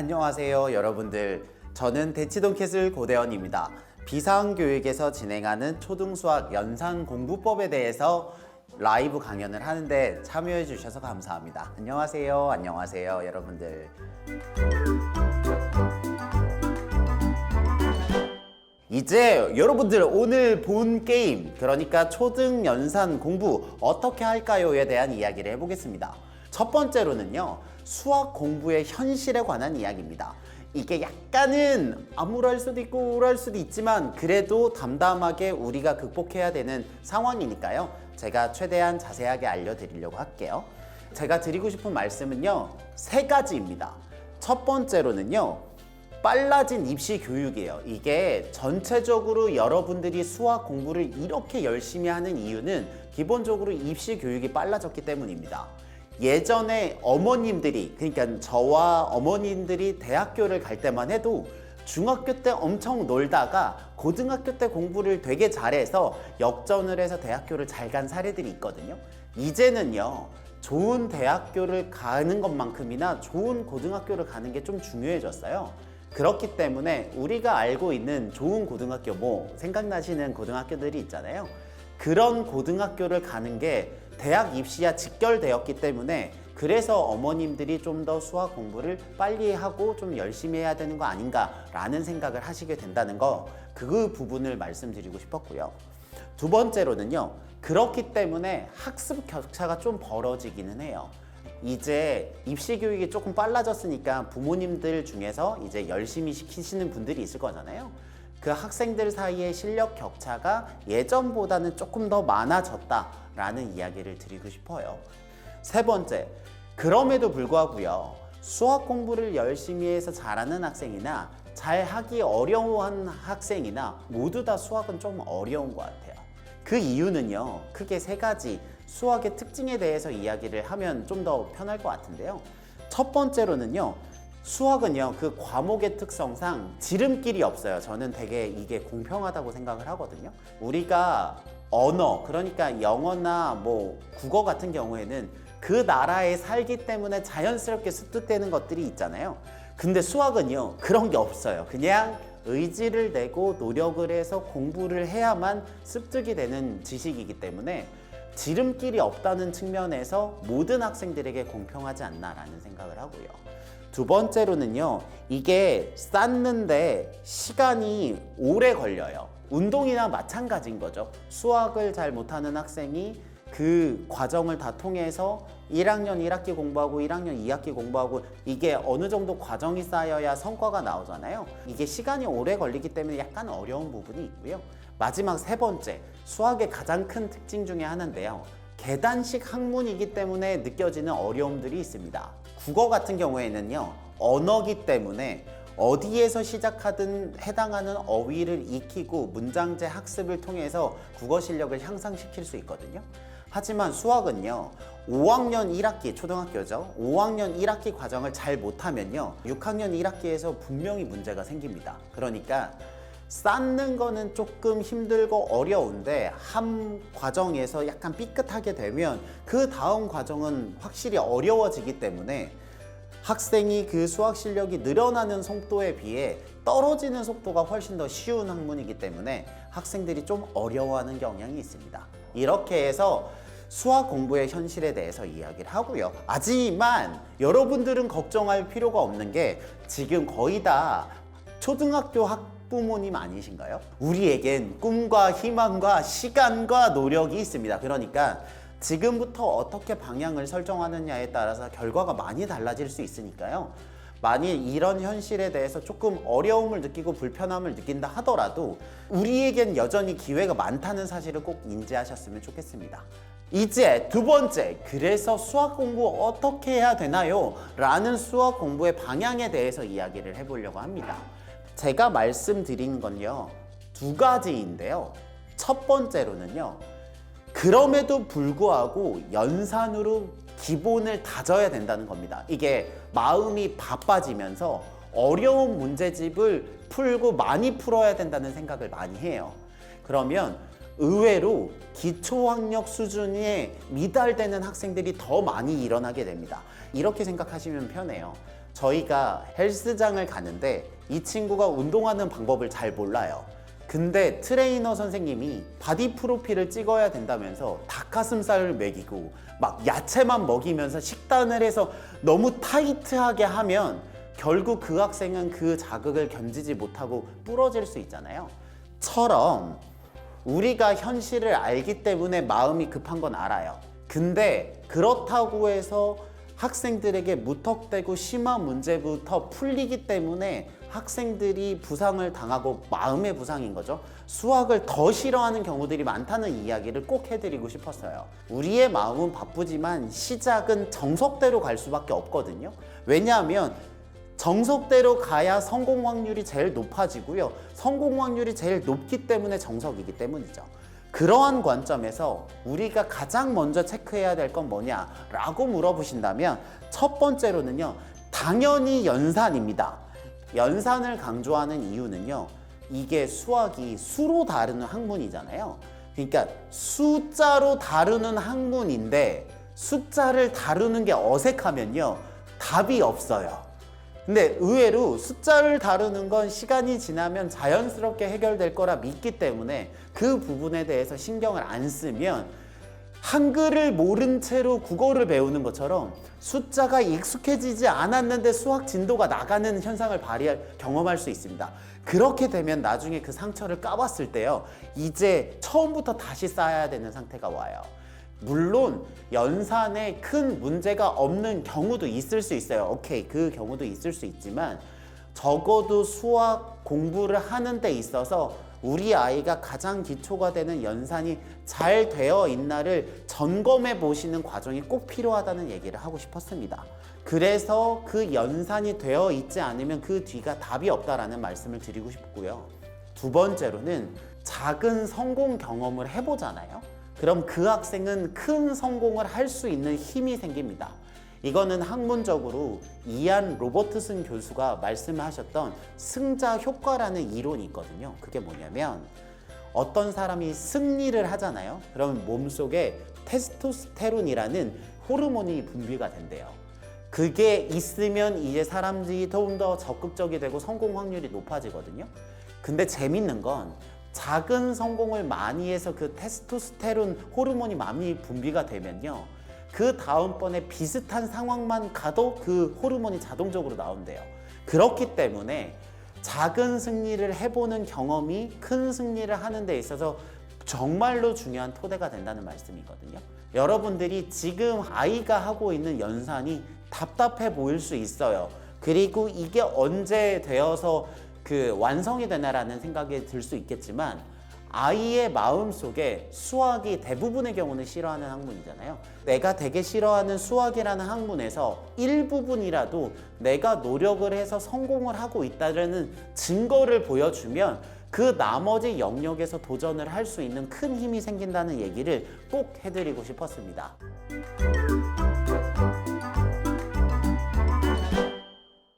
안녕하세요 여러분들. 저는 대치동캐슬 고대원입니다. 비상교육에서 진행하는 초등수학 연산공부법에 대해서 라이브 강연을 하는데 참여해 주셔서 감사합니다. 안녕하세요. 안녕하세요 여러분들. 이제 여러분들 오늘 본 게임, 그러니까 초등 연산 공부 어떻게 할까요에 대한 이야기를 해보겠습니다. 첫 번째로는요, 수학 공부의 현실에 관한 이야기입니다. 이게 약간은 암울할 수도 있고 우울할 수도 있지만 그래도 담담하게 우리가 극복해야 되는 상황이니까요, 제가 최대한 자세하게 알려드리려고 할게요. 제가 드리고 싶은 말씀은요, 세 가지입니다. 첫 번째로는요, 빨라진 입시 교육이에요. 이게 전체적으로 여러분들이 수학 공부를 이렇게 열심히 하는 이유는 기본적으로 입시 교육이 빨라졌기 때문입니다. 예전에 어머님들이, 그러니까 저와 어머님들이 대학교를 갈 때만 해도 중학교 때 엄청 놀다가 고등학교 때 공부를 되게 잘해서 역전을 해서 대학교를 잘 간 사례들이 있거든요. 이제는요, 좋은 대학교를 가는 것만큼이나 좋은 고등학교를 가는 게 좀 중요해졌어요. 그렇기 때문에 우리가 알고 있는 좋은 고등학교, 생각나시는 고등학교들이 있잖아요. 그런 고등학교를 가는 게 대학 입시와 직결되었기 때문에, 그래서 어머님들이 좀 더 수학 공부를 빨리 하고 좀 열심히 해야 되는 거 아닌가라는 생각을 하시게 된다는 거, 그 부분을 말씀드리고 싶었고요. 두 번째로는요, 그렇기 때문에 학습 격차가 좀 벌어지기는 해요. 이제 입시 교육이 조금 빨라졌으니까 부모님들 중에서 이제 열심히 시키시는 분들이 있을 거잖아요. 그 학생들 사이의 실력 격차가 예전보다는 조금 더 많아졌다라는 이야기를 드리고 싶어요. 세 번째, 그럼에도 불구하고요, 수학 공부를 열심히 해서 잘하는 학생이나 잘하기 어려운 학생이나 모두 다 수학은 좀 어려운 것 같아요. 그 이유는요, 크게 세 가지 수학의 특징에 대해서 이야기를 하면 좀 더 편할 것 같은데요. 첫 번째로는요, 수학은요, 그 과목의 특성상 지름길이 없어요. 저는 되게 이게 공평하다고 생각을 하거든요. 우리가 언어, 그러니까 영어나 국어 같은 경우에는 그 나라에 살기 때문에 자연스럽게 습득되는 것들이 있잖아요. 근데 수학은요, 그런 게 없어요. 그냥 의지를 내고 노력을 해서 공부를 해야만 습득이 되는 지식이기 때문에 지름길이 없다는 측면에서 모든 학생들에게 공평하지 않나라는 생각을 하고요. 두 번째로는요, 이게 쌓는데 시간이 오래 걸려요. 운동이나 마찬가지인 거죠. 수학을 잘 못하는 학생이 그 과정을 다 통해서 1학년 1학기 공부하고 1학년 2학기 공부하고 이게 어느 정도 과정이 쌓여야 성과가 나오잖아요. 이게 시간이 오래 걸리기 때문에 약간 어려운 부분이 있고요. 마지막 세 번째, 수학의 가장 큰 특징 중에 하나인데요, 계단식 학문이기 때문에 느껴지는 어려움들이 있습니다. 국어 같은 경우에는요, 언어기 때문에 어디에서 시작하든 해당하는 어휘를 익히고 문장제 학습을 통해서 국어 실력을 향상시킬 수 있거든요. 하지만 수학은요, 5학년 1학기, 초등학교죠. 5학년 1학기 과정을 잘 못하면요, 6학년 1학기에서 분명히 문제가 생깁니다. 그러니까 쌓는 거는 조금 힘들고 어려운데 한 과정에서 약간 삐끗하게 되면 그 다음 과정은 확실히 어려워지기 때문에 학생이 그 수학 실력이 늘어나는 속도에 비해 떨어지는 속도가 훨씬 더 쉬운 학문이기 때문에 학생들이 좀 어려워하는 경향이 있습니다. 이렇게 해서 수학 공부의 현실에 대해서 이야기를 하고요. 하지만 여러분들은 걱정할 필요가 없는 게, 지금 거의 다 초등학교 학부모님 아니신가요? 우리에겐 꿈과 희망과 시간과 노력이 있습니다. 그러니까 지금부터 어떻게 방향을 설정하느냐에 따라서 결과가 많이 달라질 수 있으니까요. 만일 이런 현실에 대해서 조금 어려움을 느끼고 불편함을 느낀다 하더라도 우리에겐 여전히 기회가 많다는 사실을 꼭 인지하셨으면 좋겠습니다. 이제 두 번째, 그래서 수학 공부 어떻게 해야 되나요? 라는 수학 공부의 방향에 대해서 이야기를 해보려고 합니다. 제가 말씀드린 건요, 두 가지인데요. 첫 번째로는요, 그럼에도 불구하고 연산으로 기본을 다져야 된다는 겁니다. 이게 마음이 바빠지면서 어려운 문제집을 풀고 많이 풀어야 된다는 생각을 많이 해요. 그러면 의외로 기초학력 수준에 미달되는 학생들이 더 많이 일어나게 됩니다. 이렇게 생각하시면 편해요. 저희가 헬스장을 가는데 이 친구가 운동하는 방법을 잘 몰라요. 근데 트레이너 선생님이 바디 프로필을 찍어야 된다면서 닭가슴살을 먹이고 막 야채만 먹이면서 식단을 해서 너무 타이트하게 하면 결국 그 학생은 그 자극을 견디지 못하고 부러질 수 있잖아요. 처럼 우리가 현실을 알기 때문에 마음이 급한 건 알아요. 근데 그렇다고 해서 학생들에게 무턱대고 심한 문제부터 풀리기 때문에 학생들이 부상을 당하고 마음의 부상인 거죠. 수학을 더 싫어하는 경우들이 많다는 이야기를 꼭 해드리고 싶었어요. 우리의 마음은 바쁘지만 시작은 정석대로 갈 수밖에 없거든요. 왜냐하면 정석대로 가야 성공 확률이 제일 높아지고요. 성공 확률이 제일 높기 때문에 정석이기 때문이죠. 그러한 관점에서 우리가 가장 먼저 체크해야 될 건 뭐냐라고 물어보신다면 첫 번째로는요, 당연히 연산입니다. 연산을 강조하는 이유는요, 이게 수학이 수로 다루는 학문이잖아요. 그러니까 숫자로 다루는 학문인데 숫자를 다루는 게 어색하면요, 답이 없어요. 근데 의외로 숫자를 다루는 건 시간이 지나면 자연스럽게 해결될 거라 믿기 때문에 그 부분에 대해서 신경을 안 쓰면 한글을 모른 채로 국어를 배우는 것처럼 숫자가 익숙해지지 않았는데 수학 진도가 나가는 현상을 경험할 수 있습니다. 그렇게 되면 나중에 그 상처를 까봤을 때요, 이제 처음부터 다시 쌓아야 되는 상태가 와요. 물론 연산에 큰 문제가 없는 경우도 있을 수 있어요. 오케이, 그 경우도 있을 수 있지만 적어도 수학 공부를 하는 데 있어서 우리 아이가 가장 기초가 되는 연산이 잘 되어 있나를 점검해 보시는 과정이 꼭 필요하다는 얘기를 하고 싶었습니다. 그래서 그 연산이 되어 있지 않으면 그 뒤가 답이 없다라는 말씀을 드리고 싶고요. 두 번째로는 작은 성공 경험을 해보잖아요. 그럼 그 학생은 큰 성공을 할 수 있는 힘이 생깁니다. 이거는 학문적으로 이안 로버트슨 교수가 말씀하셨던 승자 효과라는 이론이 있거든요. 그게 뭐냐면 어떤 사람이 승리를 하잖아요. 그러면 몸속에 테스토스테론이라는 호르몬이 분비가 된대요. 그게 있으면 이제 사람들이 조금 더 적극적이 되고 성공 확률이 높아지거든요. 근데 재밌는 건 작은 성공을 많이 해서 그 테스토스테론 호르몬이 많이 분비가 되면요, 그 다음번에 비슷한 상황만 가도 그 호르몬이 자동적으로 나온대요. 그렇기 때문에 작은 승리를 해보는 경험이 큰 승리를 하는 데 있어서 정말로 중요한 토대가 된다는 말씀이거든요. 여러분들이 지금 아이가 하고 있는 연산이 답답해 보일 수 있어요. 그리고 이게 언제 되어서 완성이 되나라는 생각이 들 수 있겠지만 아이의 마음속에 수학이 대부분의 경우는 싫어하는 학문이잖아요. 내가 되게 싫어하는 수학이라는 학문에서 일부분이라도 내가 노력을 해서 성공을 하고 있다는 증거를 보여주면 그 나머지 영역에서 도전을 할 수 있는 큰 힘이 생긴다는 얘기를 꼭 해드리고 싶었습니다.